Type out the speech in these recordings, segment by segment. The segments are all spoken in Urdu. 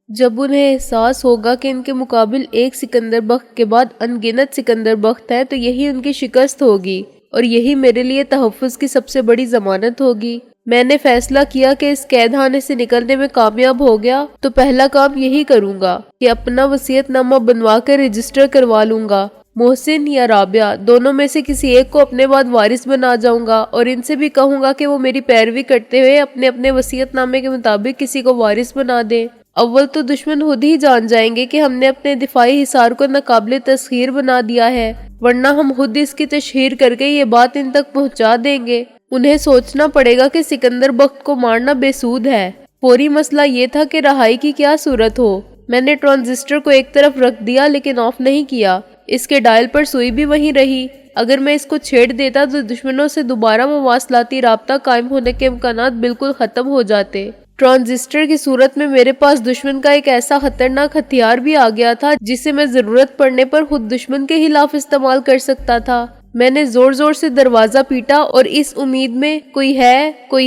جب انہیں احساس ہوگا کہ ان کے مقابل ایک سکندر بخت کے بعد انگنت سکندر بخت ہیں تو یہی ان کی شکست ہوگی اور یہی میرے لیے تحفظ کی سب سے بڑی ضمانت ہوگی۔ میں نے فیصلہ کیا کہ اس قید خانے سے نکلنے میں کامیاب ہو گیا تو پہلا کام یہی کروں گا کہ اپنا وصیت نامہ بنوا کر رجسٹر کروا لوں گا۔ محسن یا رابعہ دونوں میں سے کسی ایک کو اپنے بعد وارث بنا جاؤں گا اور ان سے بھی کہوں گا کہ وہ میری پیروی کرتے ہوئے اپنے اپنے وصیت نامے کے مطابق کسی کو وارث بنا دیں۔ اول تو دشمن خود ہی جان جائیں گے کہ ہم نے اپنے دفاعی حصار کو ناقابل تسخیر بنا دیا ہے، ورنہ ہم خود اس کی تشہیر کر کے یہ بات ان تک پہنچا دیں گے۔ انہیں سوچنا پڑے گا کہ سکندر بخت کو مارنا بے سود ہے۔ فوری مسئلہ یہ تھا کہ رہائی کی کیا صورت ہو۔ میں نے ٹرانزسٹر کو ایک طرف رکھ دیا لیکن آف نہیں کیا۔ اس کے ڈائل پر سوئی بھی وہیں رہی۔ اگر میں اس کو چھیڑ دیتا تو دشمنوں سے دوبارہ مواصلاتی رابطہ قائم ہونے کے امکانات بالکل ختم ہو جاتے۔ ٹرانزسٹر کی صورت میں میرے پاس دشمن کا ایک ایسا خطرناک ہتھیار بھی آ گیا تھا جسے میں ضرورت پڑنے پر خود دشمن کے خلاف استعمال کر سکتا تھا۔ میں نے زور زور سے دروازہ پیٹا اور اس امید میں کوئی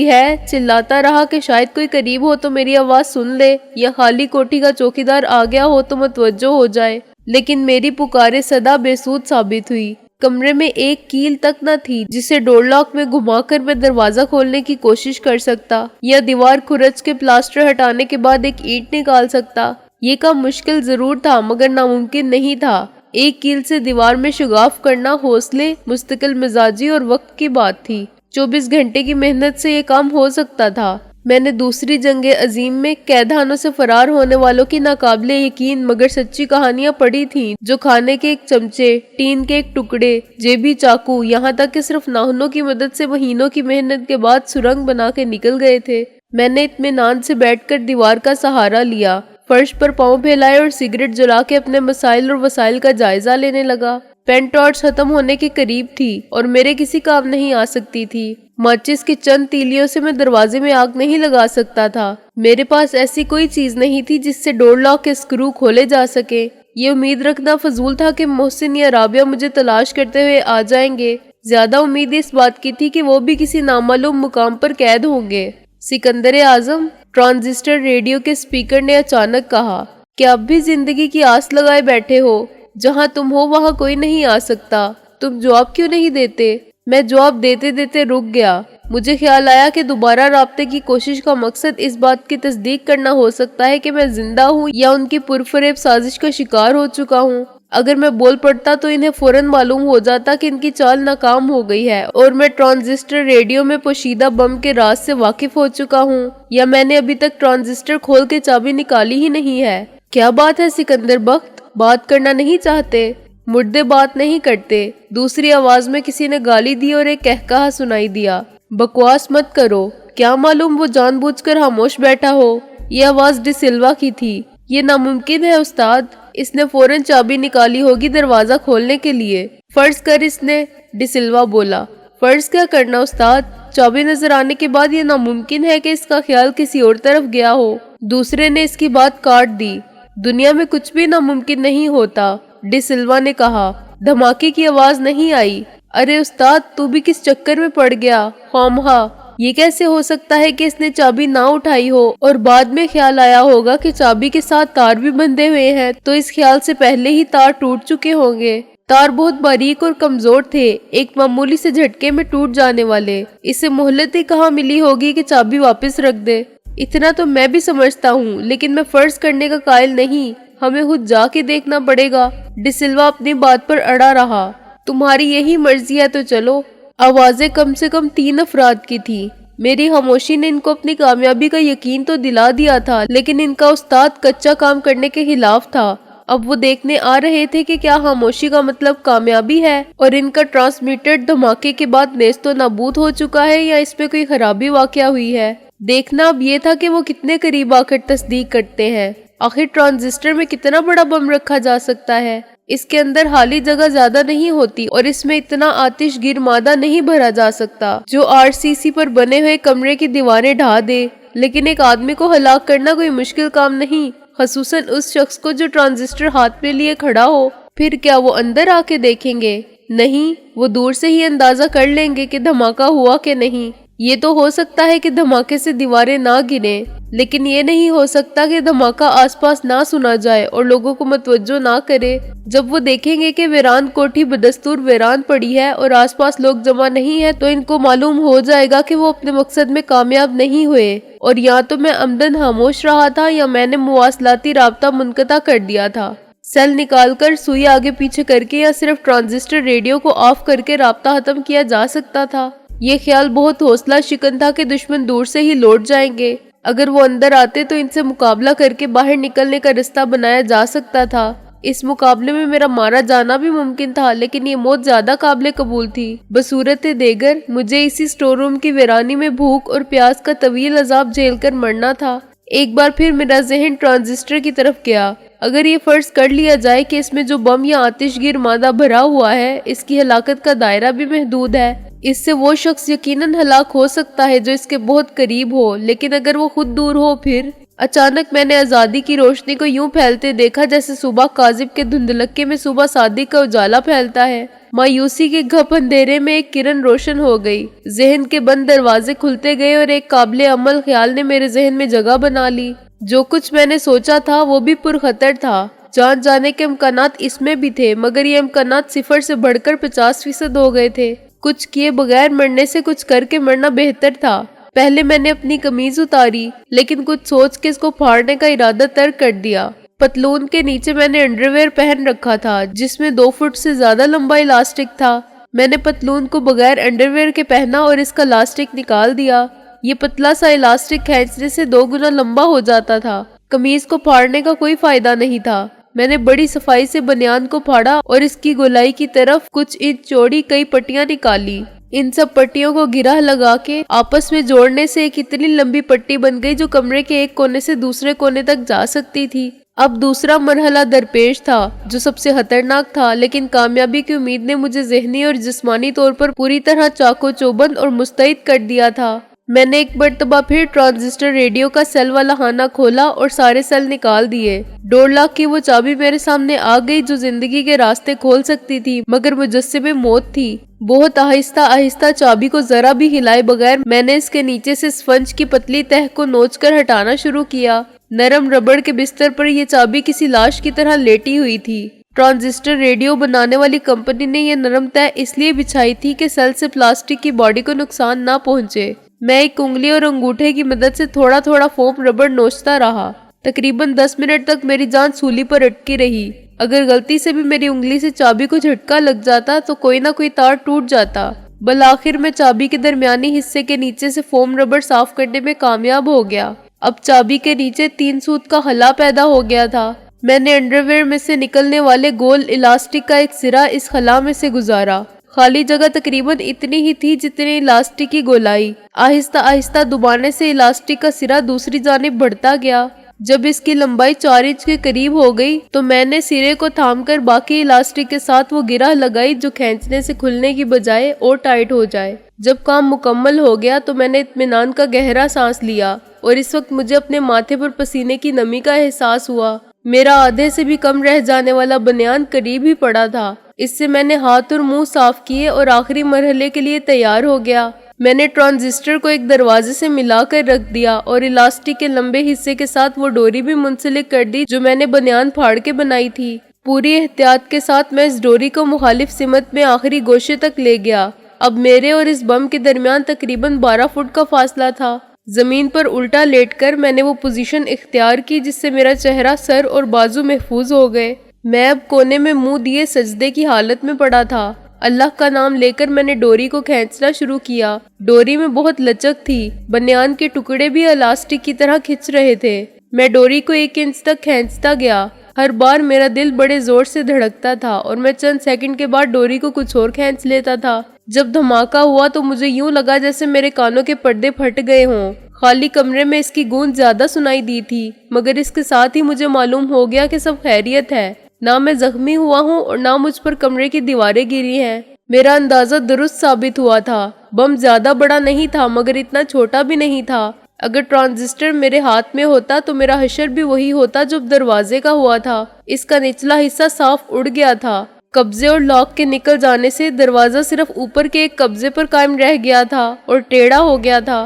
ہے چلاتا رہا کہ شاید کوئی قریب ہو تو میری آواز سن لے یا خالی کوٹھی کا چوکیدار آ گیا ہو تو متوجہ ہو جائے، لیکن میری پکارے صدا بے سود ثابت ہوئی۔ کمرے میں ایک کیل تک نہ تھی جسے ڈور لاک میں گھما کر میں دروازہ کھولنے کی کوشش کر سکتا یا دیوار کھرچ کے پلاسٹر ہٹانے کے بعد ایک اینٹ نکال سکتا۔ یہ کام مشکل ضرور تھا مگر ناممکن نہیں تھا۔ ایک کیل سے دیوار میں شگاف کرنا حوصلے، مستقل مزاجی اور وقت کی بات تھی۔ 24 گھنٹے کی محنت سے یہ کام ہو سکتا تھا۔ میں نے دوسری جنگ عظیم میں قید خانوں سے فرار ہونے والوں کی ناقابل یقین مگر سچی کہانیاں پڑھی تھیں، جو کھانے کے ایک چمچے، ٹین کے ایک ٹکڑے، جیبی چاقو، یہاں تک کہ صرف ناخنوں کی مدد سے مہینوں کی محنت کے بعد سرنگ بنا کے نکل گئے تھے۔ میں نے اطمینان سے بیٹھ کر دیوار کا سہارا لیا، فرش پر پاؤں پھیلائے اور سگریٹ جلا کے اپنے مسائل اور وسائل کا جائزہ لینے لگا۔ پین ٹارچ ختم ہونے کے قریب تھی اور میرے کسی کام نہیں آ سکتی تھی۔ ماچس کی چند تیلیوں سے میں دروازے میں آگ نہیں لگا سکتا تھا۔ میرے پاس ایسی کوئی چیز نہیں تھی جس سے ڈور لاک کے سکرو کھولے جا سکے۔ یہ امید رکھنا فضول تھا کہ محسن یا رابعہ مجھے تلاش کرتے ہوئے آ جائیں گے۔ زیادہ امید اس بات کی تھی کہ وہ بھی کسی نامعلوم مقام پر قید ہوں گے۔ سکندر اعظم، ٹرانزسٹر ریڈیو کے سپیکر نے اچانک کہا، کیا اب بھی زندگی کی آس لگائے بیٹھے ہو؟ جہاں تم ہو وہاں کوئی نہیں آ سکتا، تم جواب کیوں نہیں دیتے؟ میں جواب دیتے دیتے رک گیا۔ مجھے خیال آیا کہ دوبارہ رابطے کی کوشش کا مقصد اس بات کی تصدیق کرنا ہو سکتا ہے کہ میں زندہ ہوں یا ان کی پرفریب سازش کا شکار ہو چکا ہوں۔ اگر میں بول پڑتا تو انہیں فوراً معلوم ہو جاتا کہ ان کی چال ناکام ہو گئی ہے اور میں ٹرانزسٹر ریڈیو میں پوشیدہ بم کے راز سے واقف ہو چکا ہوں، یا میں نے ابھی تک ٹرانزسٹر کھول کے چابی نکالی ہی نہیں ہے۔ کیا بات ہے سکندر بخت، بات کرنا نہیں چاہتے؟ مردے بات نہیں کرتے۔ دوسری آواز میں کسی نے گالی دی اور ایک کہکہا سنائی دیا، بکواس مت کرو، کیا معلوم وہ جان بوجھ کر خاموش بیٹھا ہو۔ یہ آواز ڈی سلوا کی تھی۔ یہ ناممکن ہے استاد، اس نے فوراً چابی نکالی ہوگی دروازہ کھولنے کے لیے۔ فرض کر اس نے، ڈی سلوا بولا۔ فرض کیا کرنا استاد؟ چابی نظر آنے کے بعد یہ ناممکن ہے کہ اس کا خیال کسی اور طرف گیا ہو۔ دوسرے نے اس کی بات کاٹ دی۔ دنیا میں کچھ بھی ناممکن نہیں ہوتا، ڈی سلوا نے کہا۔ دھماکے کی آواز نہیں آئی۔ ارے استاد، تو بھی کس چکر میں پڑ گیا؟ خامخواہ یہ کیسے ہو سکتا ہے کہ اس نے چابی نہ اٹھائی ہو اور بعد میں خیال آیا ہوگا کہ چابی کے ساتھ تار بھی بندھے ہوئے ہیں، تو اس خیال سے پہلے ہی تار ٹوٹ چکے ہوں گے۔ تار بہت باریک اور کمزور تھے، ایک معمولی سے جھٹکے میں ٹوٹ جانے والے۔ اسے مہلت ہی کہاں ملی ہوگی کہ چابی واپس رکھ دے؟ اتنا تو میں بھی سمجھتا ہوں، لیکن میں فرض کرنے کا قائل نہیں، ہمیں خود جا کے دیکھنا پڑے گا۔ ڈی سلوا اپنی بات پر اڑا رہا۔ تمہاری یہی مرضی ہے تو چلو۔ آوازیں کم سے کم 3 افراد کی تھی۔ میری خاموشی نے ان کو اپنی کامیابی کا یقین تو دلا دیا تھا، لیکن ان کا استاد کچا کام کرنے کے خلاف تھا۔ اب وہ دیکھنے آ رہے تھے کہ کیا خاموشی کا مطلب کامیابی ہے اور ان کا ٹرانسمیٹر دھماکے کے بعد نیست و نابود ہو چکا ہے، یا اس پہ کوئی خرابی واقع ہوئی ہے۔ دیکھنا اب یہ تھا کہ وہ کتنے قریب آ کر تصدیق کرتے ہیں۔ آخر ٹرانزسٹر میں کتنا بڑا بم رکھا جا سکتا ہے؟ اس کے اندر خالی جگہ زیادہ نہیں ہوتی اور اس میں اتنا آتش گیر مادہ نہیں بھرا جا سکتا جو RCC پر بنے ہوئے کمرے کی دیواریں ڈھا دے۔ لیکن ایک آدمی کو ہلاک کرنا کوئی مشکل کام نہیں، خصوصاً اس شخص کو جو ٹرانزسٹر ہاتھ میں لیے کھڑا ہو۔ پھر کیا وہ اندر آ کے دیکھیں گے؟ نہیں، وہ دور سے ہی اندازہ کر لیں گے کہ دھماکہ ہوا کہ نہیں۔ یہ تو ہو سکتا ہے کہ دھماکے سے دیواریں نہ گریں، لیکن یہ نہیں ہو سکتا کہ دھماکہ آس پاس نہ سنا جائے اور لوگوں کو متوجہ نہ کرے۔ جب وہ دیکھیں گے کہ ویران کوٹھی بدستور ویران پڑی ہے اور آس پاس لوگ جمع نہیں ہیں تو ان کو معلوم ہو جائے گا کہ وہ اپنے مقصد میں کامیاب نہیں ہوئے، اور یا تو میں عمدن خاموش رہا تھا یا میں نے مواصلاتی رابطہ منقطع کر دیا تھا۔ سیل نکال کر سوئی آگے پیچھے کر کے یا صرف ٹرانزسٹر ریڈیو کو آف کر کے رابطہ ختم کیا جا سکتا تھا۔ یہ خیال بہت حوصلہ شکن تھا کہ دشمن دور سے ہی لوٹ جائیں گے۔ اگر وہ اندر آتے تو ان سے مقابلہ کر کے باہر نکلنے کا رستہ بنایا جا سکتا تھا۔ اس مقابلے میں میرا مارا جانا بھی ممکن تھا، لیکن یہ موت زیادہ قابل قبول تھی۔ بصورت دیگر مجھے اسی سٹور روم کی ویرانی میں بھوک اور پیاس کا طویل عذاب جھیل کر مرنا تھا۔ ایک بار پھر میرا ذہن ٹرانزسٹر کی طرف گیا۔ اگر یہ فرض کر لیا جائے کہ اس میں جو بم یا آتش گیر مادہ بھرا ہوا ہے اس کی ہلاکت کا دائرہ بھی محدود ہے، اس سے وہ شخص یقیناً ہلاک ہو سکتا ہے جو اس کے بہت قریب ہو، لیکن اگر وہ خود دور ہو پھر؟ اچانک میں نے آزادی کی روشنی کو یوں پھیلتے دیکھا جیسے صبح کاذب کے دھندلکے میں صبح صادق کا اجالا پھیلتا ہے۔ مایوسی کے گھپ اندھیرے میں ایک کرن روشن ہو گئی، ذہن کے بند دروازے کھلتے گئے اور ایک قابل عمل خیال نے میرے ذہن میں جگہ بنا لی۔ جو کچھ میں نے سوچا تھا وہ بھی پرخطر تھا، جان جانے کے امکانات اس میں بھی تھے، مگر یہ امکانات 0 سے بڑھ کر 50% ہو گئے تھے۔ کچھ کیے بغیر مرنے سے کچھ کر کے مرنا بہتر تھا۔ پہلے میں نے اپنی قمیض اتاری، لیکن کچھ سوچ کے اس کو پھاڑنے کا ارادہ ترک کر دیا۔ پتلون کے نیچے میں نے انڈرویئر پہن رکھا تھا جس میں 2 فٹ سے زیادہ لمبا الاسٹک تھا۔ میں نے پتلون کو بغیر انڈرویئر کے پہنا اور اس کا لاسٹک نکال دیا۔ یہ پتلا سا الاسٹک کھینچنے سے 2 گنا لمبا ہو جاتا تھا۔ قمیض کو پھاڑنے کا کوئی فائدہ نہیں تھا۔ میں نے بڑی صفائی سے بنیان کو پھاڑا اور اس کی گولائی کی طرف کچھ انچ چوڑی کئی پٹیاں نکالی۔ ان سب پٹیوں کو گرہ لگا کے آپس میں جوڑنے سے ایک اتنی لمبی پٹی بن گئی جو کمرے کے ایک کونے سے دوسرے کونے تک جا سکتی تھی۔ اب دوسرا مرحلہ درپیش تھا جو سب سے خطرناک تھا، لیکن کامیابی کی امید نے مجھے ذہنی اور جسمانی طور پر پوری طرح چاقو چوبند اور مستعد کر دیا تھا۔ میں نے ایک مرتبہ پھر ٹرانزسٹر ریڈیو کا سیل والا خانہ کھولا اور سارے سیل نکال دیے۔ ڈور لاک کی وہ چابی میرے سامنے آ گئی جو زندگی کے راستے کھول سکتی تھی، مگر مجسمے موت تھی۔ بہت آہستہ آہستہ چابی کو ذرا بھی ہلائے بغیر میں نے اس کے نیچے سے اسفنج کی پتلی تہ کو نوچ کر ہٹانا شروع کیا۔ نرم ربڑ کے بستر پر یہ چابی کسی لاش کی طرح لیٹی ہوئی تھی۔ ٹرانزسٹر ریڈیو بنانے والی کمپنی نے یہ نرم تہ اس لیے بچھائی تھی کہ سیل سے پلاسٹک کی باڈی کو نقصان نہ پہنچے۔ میں ایک انگلی اور انگوٹھے کی مدد سے تھوڑا تھوڑا فوم ربڑ نوچتا رہا۔ تقریباً 10 منٹ تک میری جان سولی پر اٹکی رہی۔ اگر غلطی سے بھی میری انگلی سے چابی کو جھٹکا لگ جاتا تو کوئی نہ کوئی تار ٹوٹ جاتا۔ بالآخر میں چابی کے درمیانی حصے کے نیچے سے فوم ربڑ صاف کرنے میں کامیاب ہو گیا۔ اب چابی کے نیچے 3 سوت کا خلا پیدا ہو گیا تھا۔ میں نے انڈرویئر میں سے نکلنے والے گول الاسٹک کا ایک سرا اس خلا میں سے گزارا۔ خالی جگہ تقریباً اتنی ہی تھی جتنی الاسٹک کی گولائی۔ آہستہ آہستہ دبانے سے الاسٹک کا سرا دوسری جانب بڑھتا گیا۔ جب اس کی لمبائی 4 انچ کے قریب ہو گئی تو میں نے سرے کو تھام کر باقی الاسٹک کے ساتھ وہ گرہ لگائی جو کھینچنے سے کھلنے کی بجائے اور ٹائٹ ہو جائے۔ جب کام مکمل ہو گیا تو میں نے اطمینان کا گہرا سانس لیا اور اس وقت مجھے اپنے ماتھے پر پسینے کی نمی کا احساس ہوا۔ میرا آدھے سے بھی کم رہ جانے والا بنیان قریب ہی پڑا تھا۔ اس سے میں نے ہاتھ اور منہ صاف کیے اور آخری مرحلے کے لیے تیار ہو گیا۔ میں نے ٹرانزسٹر کو ایک دروازے سے ملا کر رکھ دیا اور الاسٹک کے لمبے حصے کے ساتھ وہ ڈوری بھی منسلک کر دی جو میں نے بنیان پھاڑ کے بنائی تھی۔ پوری احتیاط کے ساتھ میں اس ڈوری کو مخالف سمت میں آخری گوشے تک لے گیا۔ اب میرے اور اس بم کے درمیان تقریباً 12 فٹ کا فاصلہ تھا۔ زمین پر الٹا لیٹ کر میں نے وہ پوزیشن اختیار کی جس سے میرا چہرہ، سر اور بازو محفوظ ہو گئے۔ میں اب کونے میں منہ دیے سجدے کی حالت میں پڑا تھا۔ اللہ کا نام لے کر میں نے ڈوری کو کھینچنا شروع کیا۔ ڈوری میں بہت لچک تھی، بنیان کے ٹکڑے بھی الاسٹک کی طرح کھچ رہے تھے۔ میں ڈوری کو 1 انچ تک کھینچتا گیا۔ ہر بار میرا دل بڑے زور سے دھڑکتا تھا اور میں چند سیکنڈ کے بعد ڈوری کو کچھ اور کھینچ لیتا تھا۔ جب دھماکہ ہوا تو مجھے یوں لگا جیسے میرے کانوں کے پردے پھٹ گئے ہوں۔ خالی کمرے میں اس کی گونج زیادہ سنائی دی تھی، مگر اس کے ساتھ ہی مجھے معلوم ہو گیا کہ سب خیریت ہے۔ نہ میں زخمی ہوا ہوں اور نہ مجھ پر کمرے کی دیواریں گری ہیں۔ میرا اندازہ درست ثابت ہوا تھا۔ بم زیادہ بڑا نہیں تھا مگر اتنا چھوٹا بھی نہیں تھا۔ اگر ٹرانزسٹر میرے ہاتھ میں ہوتا تو میرا حشر بھی وہی ہوتا جو دروازے کا ہوا تھا۔ اس کا نچلا حصہ صاف اڑ گیا تھا۔ قبضے اور لاک کے نکل جانے سے دروازہ صرف اوپر کے ایک قبضے پر قائم رہ گیا تھا اور ٹیڑھا ہو گیا تھا۔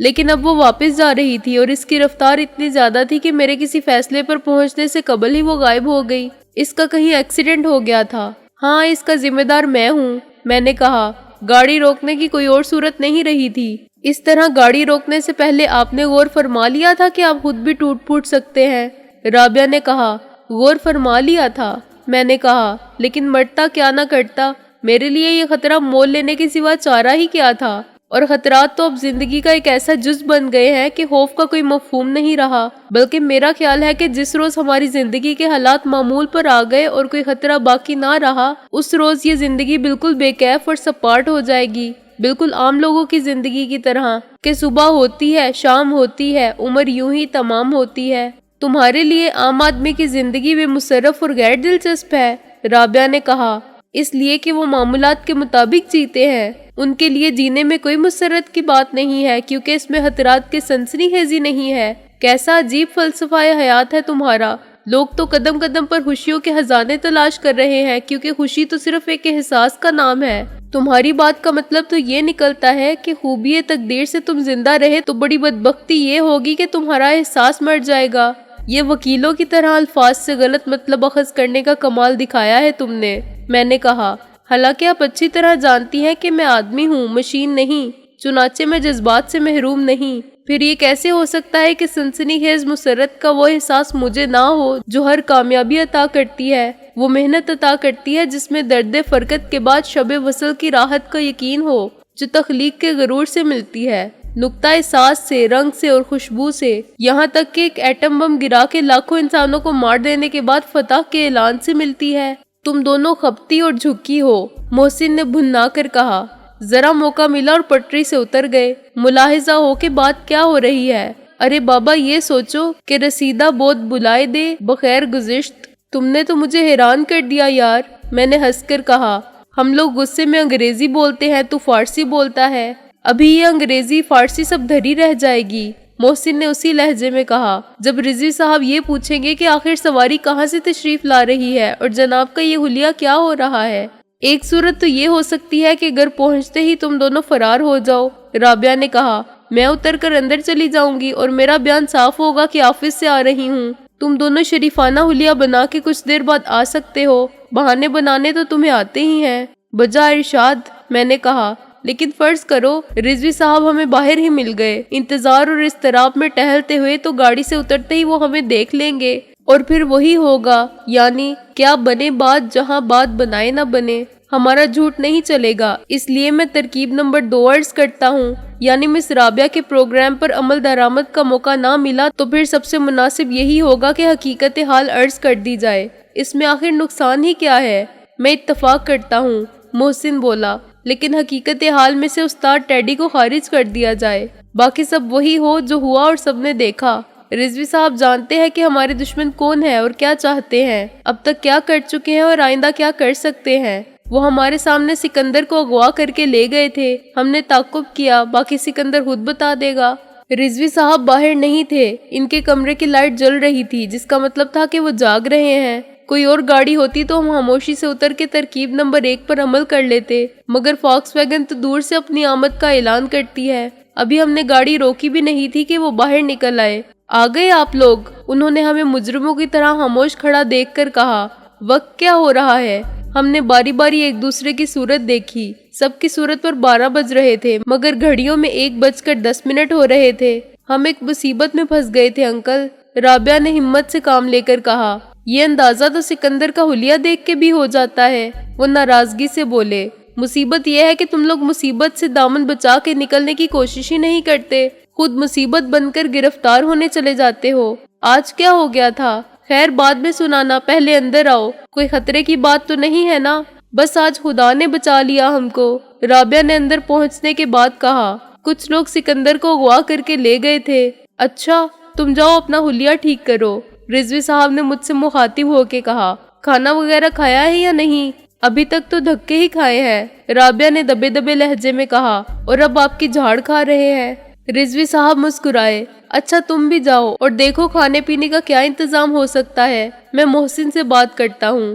لیکن اب وہ واپس جا رہی تھی اور اس کی رفتار اتنی زیادہ تھی کہ میرے کسی فیصلے پر پہنچنے سے قبل ہی وہ غائب ہو گئی۔ اس کا کہیں ایکسیڈنٹ ہو گیا تھا؟ ہاں، اس کا ذمہ دار میں ہوں، میں نے کہا۔ گاڑی روکنے کی کوئی اور صورت نہیں رہی تھی۔ اس طرح گاڑی روکنے سے پہلے آپ نے غور فرما لیا تھا کہ آپ خود بھی ٹوٹ پھوٹ سکتے ہیں؟ رابعہ نے کہا۔ غور فرما لیا تھا، میں نے کہا، لیکن مرتا کیا نہ کرتا۔ میرے لیے یہ خطرہ مول لینے کے سوا چارہ ہی کیا تھا؟ اور خطرات تو اب زندگی کا ایک ایسا جز بن گئے ہیں کہ خوف کا کوئی مفہوم نہیں رہا، بلکہ میرا خیال ہے کہ جس روز ہماری زندگی کے حالات معمول پر آ گئے اور کوئی خطرہ باقی نہ رہا، اس روز یہ زندگی بالکل بے کیف اور سپاٹ ہو جائے گی، بالکل عام لوگوں کی زندگی کی طرح کہ صبح ہوتی ہے، شام ہوتی ہے، عمر یوں ہی تمام ہوتی ہے۔ تمہارے لیے عام آدمی کی زندگی بے مصرف اور غیر دلچسپ ہے، رابعہ نے کہا۔ اس لیے کہ وہ معمولات کے مطابق جیتے ہیں۔ ان کے لیے جینے میں کوئی مسرت کی بات نہیں ہے، کیونکہ اس میں خطرات کی سنسنی خیزی نہیں ہے۔ کیسا عجیب فلسفہ حیات ہے تمہارا۔ لوگ تو قدم قدم پر خوشیوں کے خزانے تلاش کر رہے ہیں، کیونکہ خوشی تو صرف ایک احساس کا نام ہے۔ تمہاری بات کا مطلب تو یہ نکلتا ہے کہ خوبی تقدیر سے تم زندہ رہے تو بڑی بدبختی یہ ہوگی کہ تمہارا احساس مر جائے گا۔ یہ وکیلوں کی طرح الفاظ سے غلط مطلب اخذ کرنے کا کمال دکھایا ہے تم نے، میں نے کہا۔ حالانکہ آپ اچھی طرح جانتی ہیں کہ میں آدمی ہوں، مشین نہیں، چنانچہ میں جذبات سے محروم نہیں۔ پھر یہ کیسے ہو سکتا ہے کہ سنسنی خیز مسرت کا وہ احساس مجھے نہ ہو جو ہر کامیابی عطا کرتی ہے، وہ محنت عطا کرتی ہے جس میں درد فرقت کے بعد شب وصل کی راحت کا یقین ہو، جو تخلیق کے غرور سے ملتی ہے، نقطۂ ساز سے، رنگ سے اور خوشبو سے، یہاں تک کہ ایک ایٹم بم گرا کے لاکھوں انسانوں کو مار دینے کے بعد فتح کے اعلان سے ملتی ہے۔ تم دونوں خپتی اور جھکی ہو، محسن نے بھننا کر کہا۔ ذرا موقع ملا اور پٹری سے اتر گئے۔ ملاحظہ ہو کہ بات کیا ہو رہی ہے؟ ارے بابا، یہ سوچو کہ رسیدہ بود بلائے دے بخیر گزشت۔ تم نے تو مجھے حیران کر دیا یار، میں نے ہنس کر کہا۔ ہم لوگ غصے میں انگریزی بولتے ہیں، تو فارسی بولتا ہے۔ ابھی یہ انگریزی فارسی سب دھری رہ جائے گی، محسن نے اسی لہجے میں کہا۔ جب رضوی صاحب یہ پوچھیں گے کہ آخر سواری کہاں سے تشریف لا رہی ہے اور جناب کا یہ حلیہ کیا ہو رہا ہے؟ ایک صورت تو یہ ہو سکتی ہے کہ گھر پہنچتے ہی تم دونوں فرار ہو جاؤ، رابعہ نے کہا۔ میں اتر کر اندر چلی جاؤں گی اور میرا بیان صاف ہوگا کہ آفس سے آ رہی ہوں۔ تم دونوں شریفانہ حلیہ بنا کے کچھ دیر بعد آ سکتے ہو، بہانے بنانے تو تمہیں آتے ہی ہیں۔ بجا ارشاد، میں نے کہا۔ لیکن فرض کرو رضوی صاحب ہمیں باہر ہی مل گئے، انتظار اور اضطراب میں ٹہلتے ہوئے، تو گاڑی سے اترتے ہی وہ ہمیں دیکھ لیں گے، اور پھر وہی ہوگا، یعنی کیا بنے بات جہاں بات بنائے نہ بنے۔ ہمارا جھوٹ نہیں چلے گا، اس لیے میں ترکیب نمبر 2 عرض کرتا ہوں، یعنی مس رابعہ کے پروگرام پر عمل درآمد کا موقع نہ ملا تو پھر سب سے مناسب یہی ہوگا کہ حقیقت حال عرض کر دی جائے۔ اس میں آخر نقصان ہی کیا ہے؟ میں اتفاق کرتا ہوں، محسن بولا، لیکن حقیقت حال میں سے استاد ٹیڈی کو خارج کر دیا جائے، باقی سب وہی ہو جو ہوا اور سب نے دیکھا۔ رضوی صاحب جانتے ہیں کہ ہمارے دشمن کون ہیں اور کیا چاہتے ہیں، اب تک کیا کر چکے ہیں اور آئندہ کیا کر سکتے ہیں۔ وہ ہمارے سامنے سکندر کو اغوا کر کے لے گئے تھے، ہم نے تعقب کیا، باقی سکندر خود بتا دے گا۔ رضوی صاحب باہر نہیں تھے، ان کے کمرے کی لائٹ جل رہی تھی، جس کا مطلب تھا کہ وہ جاگ رہے ہیں۔ کوئی اور گاڑی ہوتی تو ہم خاموشی سے اتر کے ترکیب نمبر 1 پر عمل کر لیتے، مگر فاکس ویگن تو دور سے اپنی آمد کا اعلان کرتی ہے۔ ابھی ہم نے گاڑی روکی بھی نہیں تھی کہ وہ باہر نکل آئے۔ آ گئے آپ لوگ، انہوں نے ہمیں مجرموں کی طرح خاموش کھڑا دیکھ کر کہا۔ وقت کیا ہو رہا ہے؟ ہم نے باری باری ایک دوسرے کی صورت دیکھی، سب کی صورت پر 12 بج رہے تھے، مگر گھڑیوں میں 1:10 ہو رہے تھے۔ ہم ایک مصیبت میں پھنس گئے تھے انکل، رابعہ نے ہمت سے کام لے کر کہا۔ یہ اندازہ تو سکندر کا حلیہ دیکھ کے بھی ہو جاتا ہے، وہ ناراضگی سے بولے۔ مصیبت یہ ہے کہ تم لوگ مصیبت سے دامن بچا کے نکلنے کی کوشش ہی نہیں کرتے، خود مصیبت بن کر گرفتار ہونے چلے جاتے ہو۔ آج کیا ہو گیا تھا؟ خیر بعد میں سنانا، پہلے اندر آؤ۔ کوئی خطرے کی بات تو نہیں ہے نا؟ بس آج خدا نے بچا لیا ہم کو، رابعہ نے اندر پہنچنے کے بعد کہا۔ کچھ لوگ سکندر کو اغوا کر کے لے گئے تھے۔ اچھا، تم جاؤ اپنا حلیہ ٹھیک کرو، رضوی صاحب نے مجھ سے مخاطب ہو کے کہا۔ کھانا وغیرہ کھایا ہے یا نہیں؟ ابھی تک تو دھکے ہی کھائے ہیں، رابعہ نے دبے دبے لہجے میں کہا، اور اب آپ کی جھاڑ کھا رہے ہیں۔ رضوی صاحب مسکرائے۔ اچھا تم بھی جاؤ اور دیکھو کھانے پینے کا کیا انتظام ہو سکتا ہے، میں محسن سے بات کرتا ہوں۔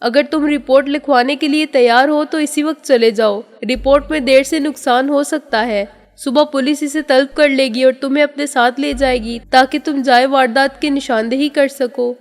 اگر تم رپورٹ لکھوانے کے لیے تیار ہو تو اسی وقت چلے جاؤ، رپورٹ میں دیر سے نقصان ہو سکتا ہے۔ صبح پولیس اسے طلب کر لے گی اور تمہیں اپنے ساتھ لے جائے گی تاکہ تم جائے واردات کی نشاندہی کر سکو۔